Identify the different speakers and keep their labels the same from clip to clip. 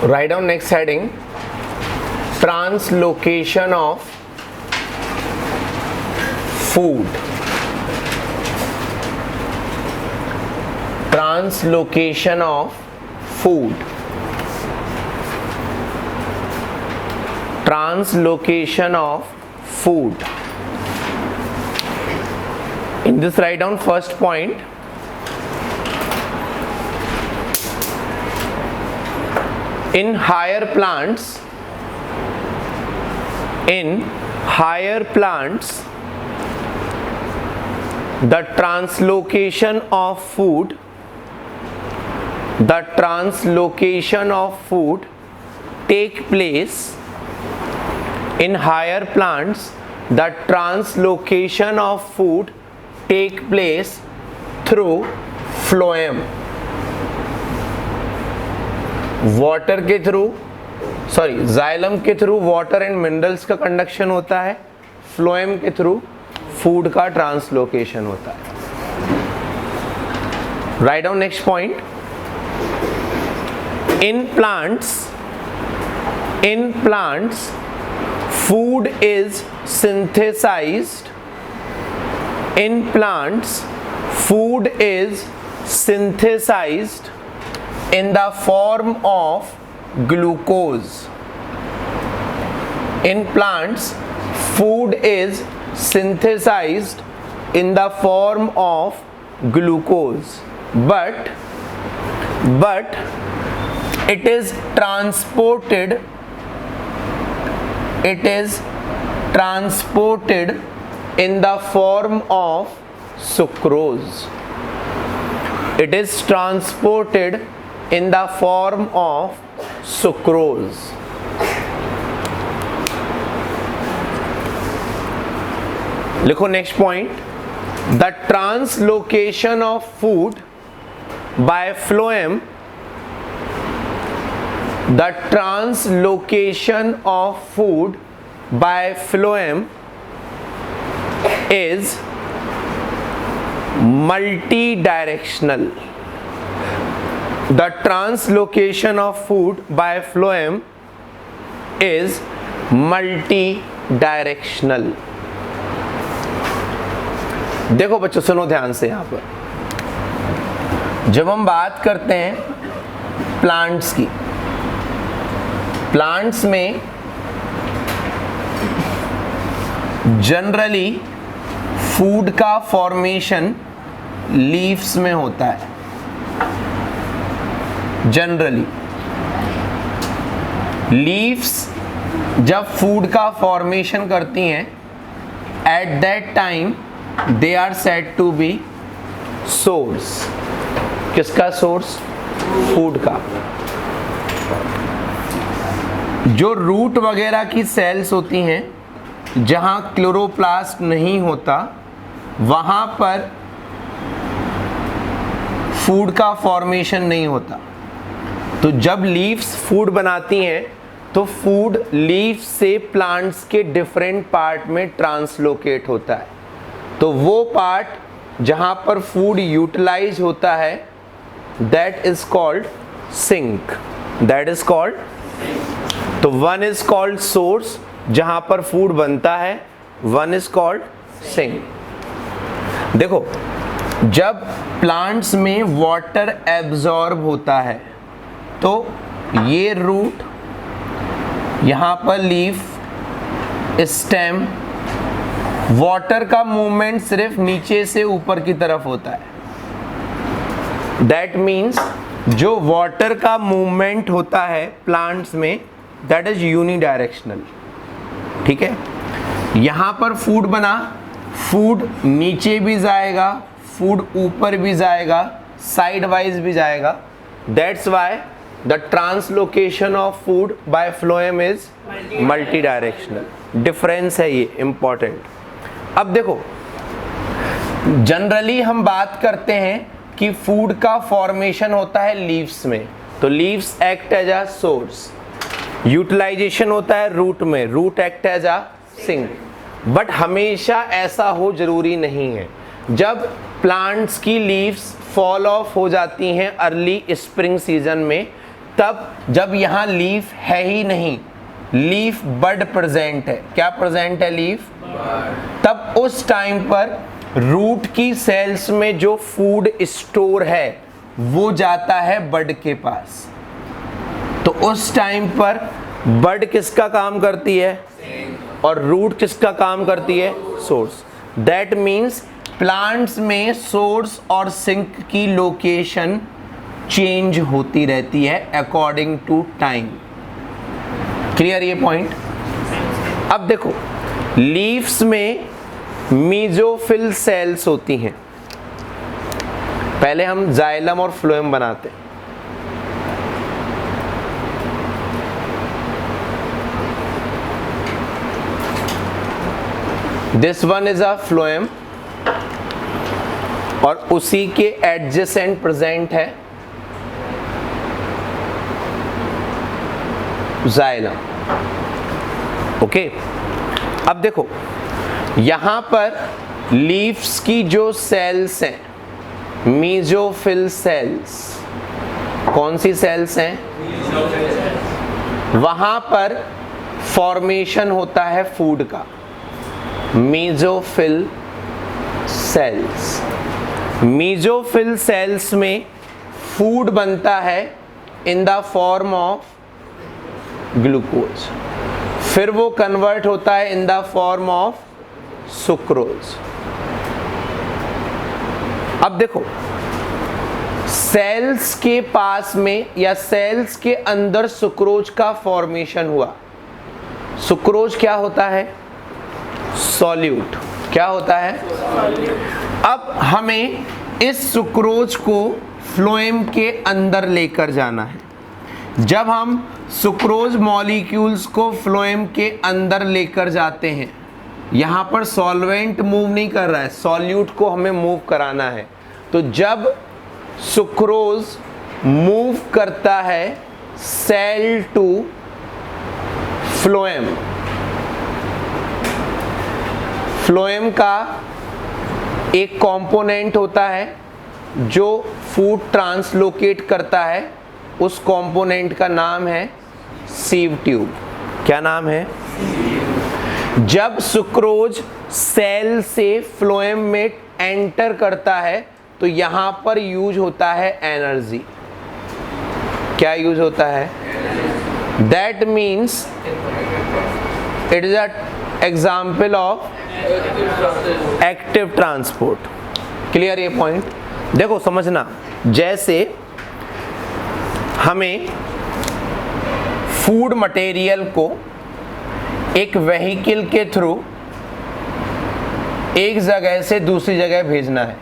Speaker 1: Write down next heading, translocation of food. Translocation of food. Translocation of food. In this, write down first point. In higher plants, the translocation of food take place. In higher plants, the translocation of food take place through phloem. Water के through, xylem के through water and minerals का conduction होता है, phloem के through food का translocation होता है. Write down next point. In plants food is synthesized. In plants, food is synthesized in the form of glucose. In plants, food is synthesized in the form of glucose, but it is transported in the form of sucrose. It is transported in the form of sucrose. लिखो next point. The translocation of food by phloem. The translocation of food by phloem is multidirectional. The translocation of food by phloem is multidirectional. देखो बच्चों, सुनो ध्यान से. यहाँ पर जब हम बात करते हैं प्लांट्स की, प्लांट्स में जनरली फूड का फॉर्मेशन लीव्स में होता है. जनरली लीव्स जब फूड का फॉर्मेशन करती हैं, at that time they are said to be source. किसका सोर्स? फूड का. जो रूट वगैरह की सेल्स होती हैं, जहाँ क्लोरोप्लास्ट नहीं होता, वहाँ पर फूड का फॉर्मेशन नहीं होता. तो जब लीव्स फूड बनाती हैं तो फूड लीव्स से प्लांट्स के डिफरेंट पार्ट में ट्रांसलोकेट होता है. तो वो पार्ट जहाँ पर फूड यूटिलाइज होता है, that is called sink. That is called. तो वन इज कॉल्ड सोर्स जहां पर फूड बनता है, वन इज कॉल्ड सिंक. देखो, जब प्लांट्स में वाटर एब्जॉर्ब होता है तो ये रूट, यहां पर लीफ, स्टेम, वाटर का मूवमेंट सिर्फ नीचे से ऊपर की तरफ होता है. दैट मीन्स जो वाटर का मूवमेंट होता है प्लांट्स में, दैट इज यूनिडायरेक्शनल. ठीक है. यहां पर फूड बना, फूड नीचे भी जाएगा, फूड ऊपर भी जाएगा, साइड वाइज भी जाएगा. That's why the translocation of food by phloem is multi directional. Difference है ये, इंपॉर्टेंट. अब देखो, जनरली हम बात करते हैं कि फूड का फॉर्मेशन होता है लीव्स में, तो leaves act as a source. Utilisation होता है रूट में, root act as a sink. But हमेशा ऐसा हो जरूरी नहीं है. जब प्लांट्स की लीव्स फॉल ऑफ हो जाती हैं अर्ली स्प्रिंग सीजन में, तब जब यहाँ लीफ है ही नहीं, लीफ बड प्रेजेंट है, क्या प्रेजेंट है? लीफ। तब उस टाइम पर रूट की सेल्स में जो फूड स्टोर है वो जाता है बड के पास। तो उस टाइम पर बड किसका काम करती है और रूट किसका काम करती है? सोर्स। दैट मीन्स प्लांट्स में सोर्स और सिंक की लोकेशन चेंज होती रहती है अकॉर्डिंग टू टाइम। क्लियर ये पॉइंट? अब देखो, लीव्स में मीजोफिल सेल्स होती हैं। पहले हम जाइलम और फ्लोएम बनाते हैं। This one is a phloem और उसी के एडजेसेंट प्रेजेंट है जाइलम। ओके, अब देखो यहां पर लीव्स की जो सेल्स हैं, मीजोफिल सेल्स, कौन सी सेल्स हैं? वहां पर फॉर्मेशन होता है फूड का, मीजोफिल सेल्स। मीजोफिल सेल्स में फूड बनता है in the form of glucose, फिर वो कन्वर्ट होता है in the form of sucrose. अब देखो, सेल्स के पास में या सेल्स के अंदर सुक्रोज का फॉर्मेशन हुआ। सुक्रोज क्या होता है? सॉल्यूट। क्या होता है? अब हमें इस सुक्रोज को फ्लोएम के अंदर लेकर जाना है। जब हम सुक्रोज मॉलिक्यूल्स को फ्लोएम के अंदर लेकर जाते हैं, यहाँ पर सॉल्वेंट मूव नहीं कर रहा है, सॉल्यूट को हमें मूव कराना है। तो जब सुक्रोज मूव करता है सेल टू फ्लोएम, फ्लोएम का एक कंपोनेंट होता है जो फूड ट्रांसलोकेट करता है, उस कंपोनेंट का नाम है सीव ट्यूब। क्या नाम है? जब सुक्रोज सेल से फ्लोएम में एंटर करता है तो यहां पर यूज होता है एनर्जी। क्या यूज होता है? That means it is a example of active transport. Clear ये पॉइंट? देखो समझना, जैसे हमें फूड मटेरियल को एक व्हीकल के थ्रू एक जगह से दूसरी जगह भेजना है,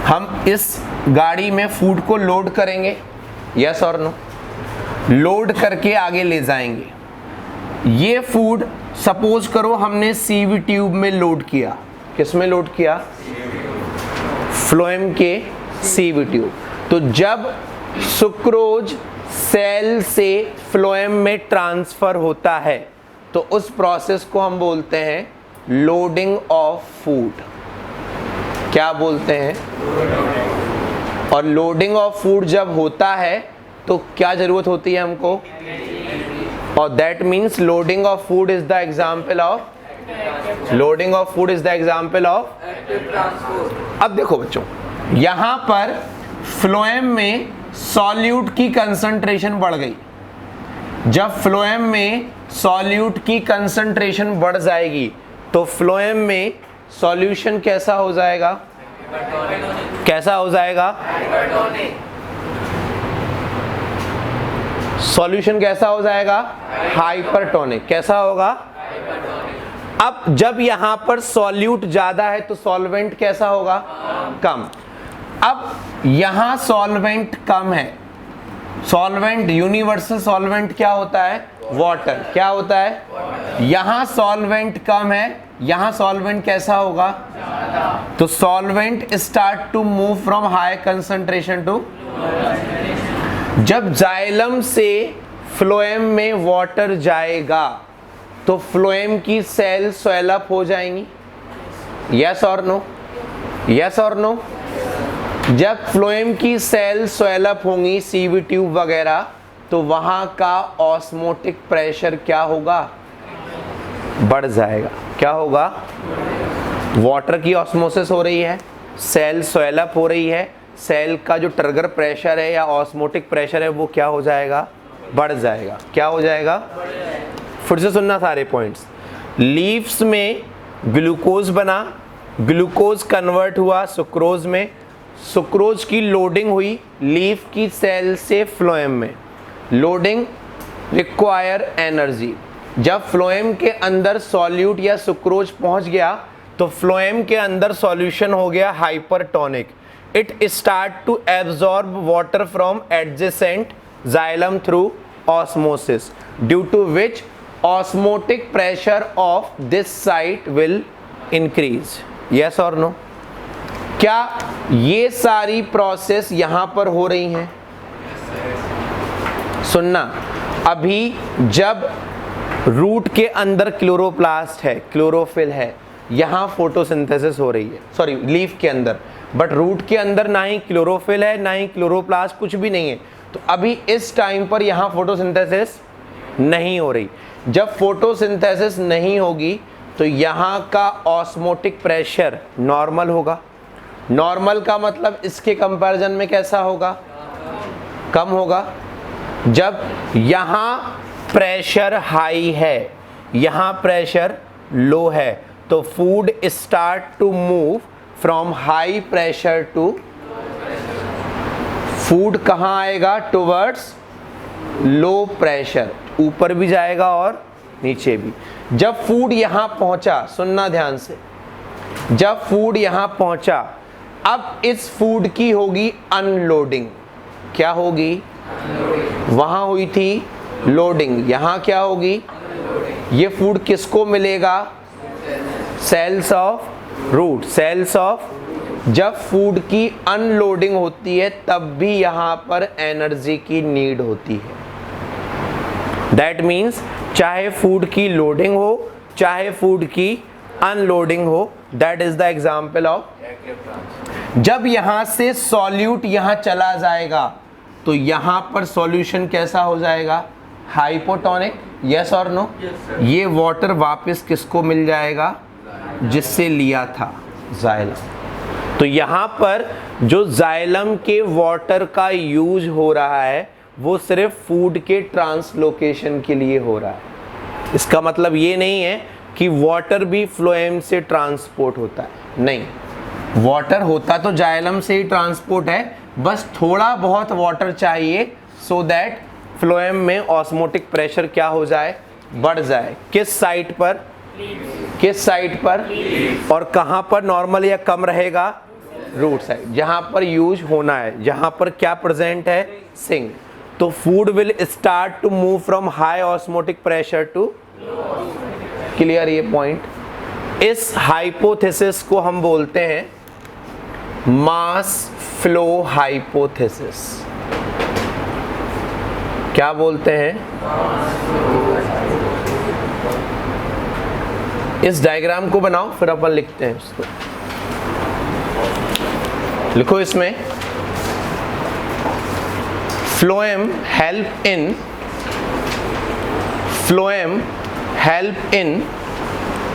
Speaker 1: हम इस गाड़ी में फूड को लोड करेंगे, यस और नो? लोड करके आगे ले जाएंगे। ये फूड सपोज करो हमने सीवी ट्यूब में लोड किया। किस में लोड किया? फ्लोएम के सीवी ट्यूब। तो जब सुक्रोज सेल से फ्लोएम में ट्रांसफर होता है तो उस प्रोसेस को हम बोलते हैं लोडिंग ऑफ फूड। क्या बोलते हैं? और लोडिंग ऑफ फूड जब होता है तो क्या जरूरत होती है हमको? और that means loading of food is the example of, loading of food is the example of. अब देखो बच्चों, यहां पर फ्लोएम में सॉल्यूट की कंसंट्रेशन बढ़ गई। जब फ्लोएम में सॉल्यूट की कंसंट्रेशन बढ़ जाएगी तो फ्लोएम में सॉल्यूशन कैसा हो जाएगा? कैसा हो जाएगा? सॉल्यूशन कैसा हो जाएगा? हाइपरटोनिक। कैसा होगा? अब जब यहां पर सॉल्यूट ज्यादा है तो सॉल्वेंट कैसा होगा? कम। अब यहां सॉल्वेंट कम है, सॉल्वेंट यूनिवर्सल सॉल्वेंट क्या होता है? वाटर। क्या होता है? यहां सॉल्वेंट कम है, यहां सॉल्वेंट कैसा होगा? तो solvent start to move from high concentration to, जब जाइलम से फ्लोएम में वाटर जाएगा तो फ्लोएम की सेल स्वेल अप हो जाएंगी, यस और नो? यस और नो? जब फ्लोएम की सेल स्वेल अप होंगी सीवी ट्यूब वगैरह, तो वहां का ऑस्मोटिक प्रेशर क्या होगा? बढ़ जाएगा। क्या होगा? वाटर की ऑस्मोसिस हो रही है, सेल स्वेल अप हो रही है, सेल का जो ट्रिगर प्रेशर है या ऑस्मोटिक प्रेशर है वो क्या हो जाएगा? बढ़ जाएगा। क्या हो जाएगा? फिर से सुनना सारे पॉइंट्स। लीव्स में ग्लूकोज बना, ग्लूकोज कन्वर्ट हुआ सुक्रोज में, सुक्रोज की लोडिंग हुई लीफ की सेल से फ्लोएम में। Loading require energy. जब फ्लोएम के अंदर सॉल्यूट या सुक्रोज पहुंच गया तो फ्लोएम के अंदर सॉल्यूशन हो गया hypertonic. It start to absorb water from adjacent xylem through osmosis, due to which osmotic pressure of this site will increase. Yes और नो? क्या ये सारी प्रोसेस यहां पर हो रही हैं? सुनना, अभी जब रूट के अंदर क्लोरोप्लास्ट है, क्लोरोफिल है, यहां फोटोसिंथेसिस हो रही है, सॉरी लीफ के अंदर, बट रूट के अंदर ना ही क्लोरोफिल है ना ही क्लोरोप्लास्ट, कुछ भी नहीं है। तो अभी इस टाइम पर यहां फोटोसिंथेसिस नहीं हो रही। जब फोटोसिंथेसिस नहीं होगी तो यहां का ऑस्मोटिक प्रेशर नॉर्मल होगा। नॉर्मल का मतलब इसके कंपैरिजन में कैसा होगा? कम होगा। जब यहां प्रेशर हाई है, यहां प्रेशर लो है, तो food start to move from high pressure to, food कहां आएगा? टुवर्ड्स लो प्रेशर, ऊपर भी जाएगा और नीचे भी। जब फूड यहां पहुंचा, सुनना ध्यान से, जब फूड यहां पहुंचा, अब इस फूड की होगी अनलोडिंग। क्या होगी? वहां हुई थी लोडिंग, यहां क्या होगी? ये फूड किसको मिलेगा? Cells of root, cells of. जब फूड की अनलोडिंग होती है तब भी यहां पर एनर्जी की नीड होती है। दैट मीन्स चाहे फूड की लोडिंग हो चाहे फूड की अनलोडिंग हो, that is the example of. जब यहां से सॉल्यूट यहां चला जाएगा तो यहां पर सॉल्यूशन कैसा हो जाएगा? हाइपोटोनिक। यस और नो? ये वाटर वापस किसको मिल जाएगा? जिससे लिया था, जाइलम। तो यहां पर जो जाइलम के वाटर का यूज हो रहा है वो सिर्फ फूड के ट्रांसलोकेशन के लिए हो रहा है। इसका मतलब ये नहीं है कि वाटर भी फ्लोएम से ट्रांसपोर्ट होता है, नहीं। वाटर होता तो जाइलम से ही ट्रांसपोर्ट है, बस थोड़ा बहुत वाटर चाहिए सो दैट फ्लोएम में ऑस्मोटिक प्रेशर क्या हो जाए? बढ़ जाए। किस साइट पर? किस साइट पर? और कहां पर नॉर्मल या कम रहेगा? रूट साइड, जहां पर यूज होना है, जहां पर क्या प्रेजेंट है? सिंक। तो food will start to move from high osmotic pressure to, clear ये पॉइंट? इस हाइपोथेसिस को हम बोलते हैं मास फ्लो हाइपोथेसिस। क्या बोलते हैं? इस डायग्राम को बनाओ फिर अपन लिखते हैं इसको। लिखो इसमें phloem help in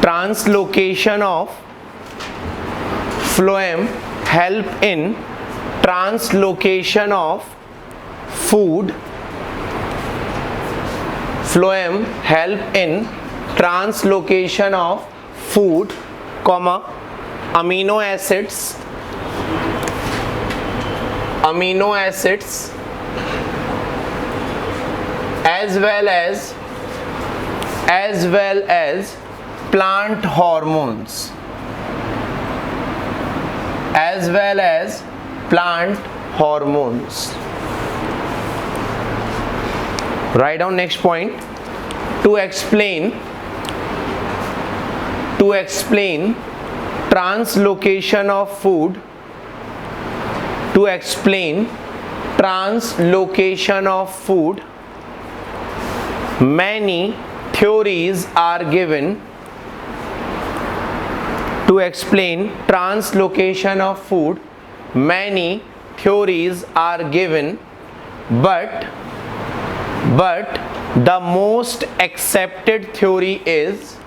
Speaker 1: translocation of, phloem help in translocation of food, phloem help in translocation of food, comma, amino acids as well as plant hormones, as well as plant hormones. Write down next point. To explain translocation of food, to explain translocation of food, many theories are given. To explain translocation of food, many theories are given, but the most accepted theory is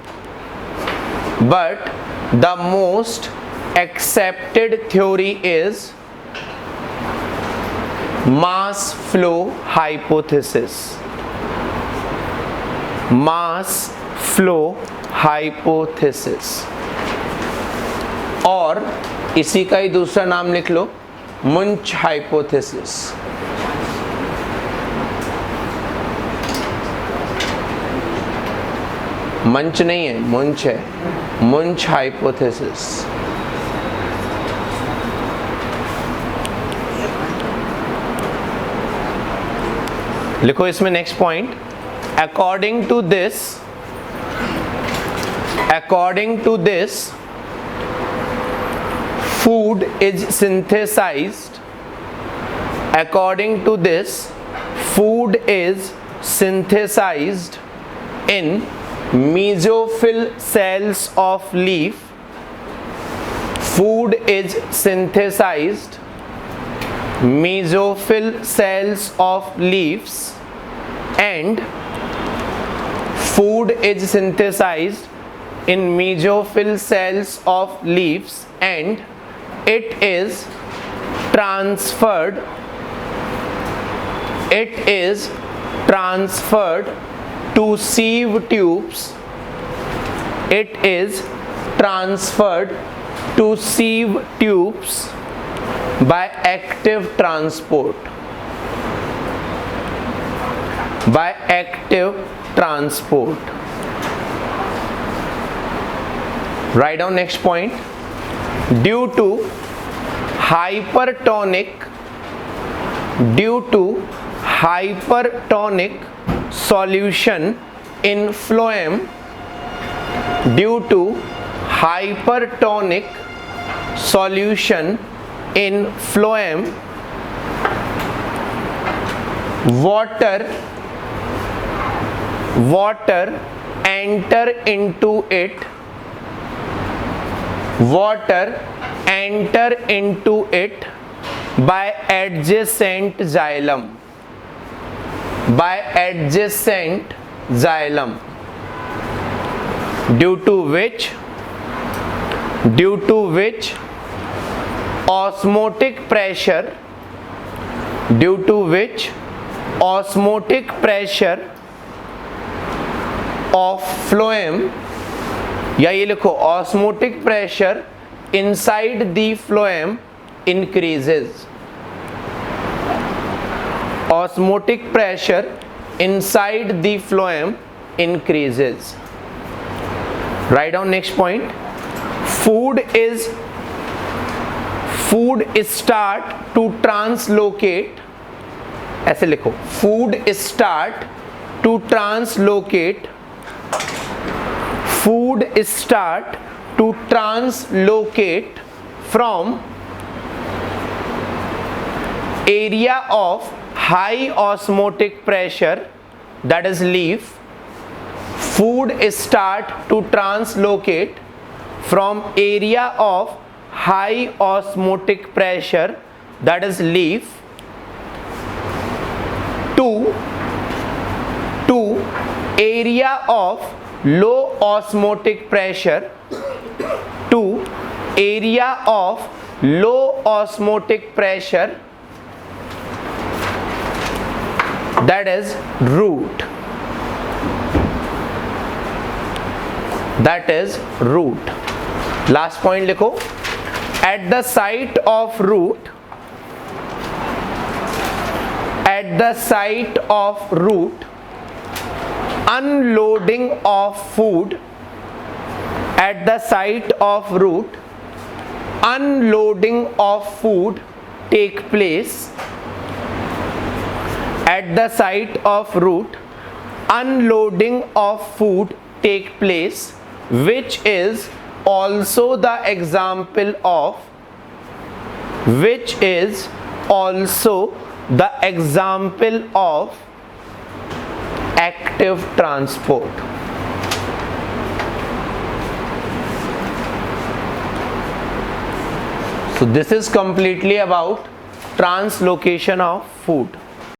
Speaker 1: mass flow hypothesis. Mass flow hypothesis, और इसी का ही दूसरा नाम लिख लो, मुंच hypothesis. मंच नहीं है, मुंच है, मुंच हाइपोथेसिस। लिखो इसमें next point, according to this food is synthesized in mesophyll cells of leaf. Food is synthesized mesophyll cells of leaves, and food is synthesized in mesophyll cells of leaves, and it is transferred to sieve tubes. It is transferred to sieve tubes by active transport. Write down next point. Due to hypertonic solution in phloem, water enter into it by adjacent xylem. Due to which osmotic pressure of phloem, या ये लिखो osmotic pressure inside the phloem increases. Osmotic pressure inside the phloem increases. Write down next point. Food start to translocate. ऐसे लिखो, food start to translocate from area of high osmotic pressure, that is leaf. Food start to translocate from area of high osmotic pressure, that is leaf, to area of low osmotic pressure, that is root. Last point लिखो, at the site of root unloading of food take place. At the site of root unloading of food take place, which is also the example of active transport. So this is completely about translocation of food.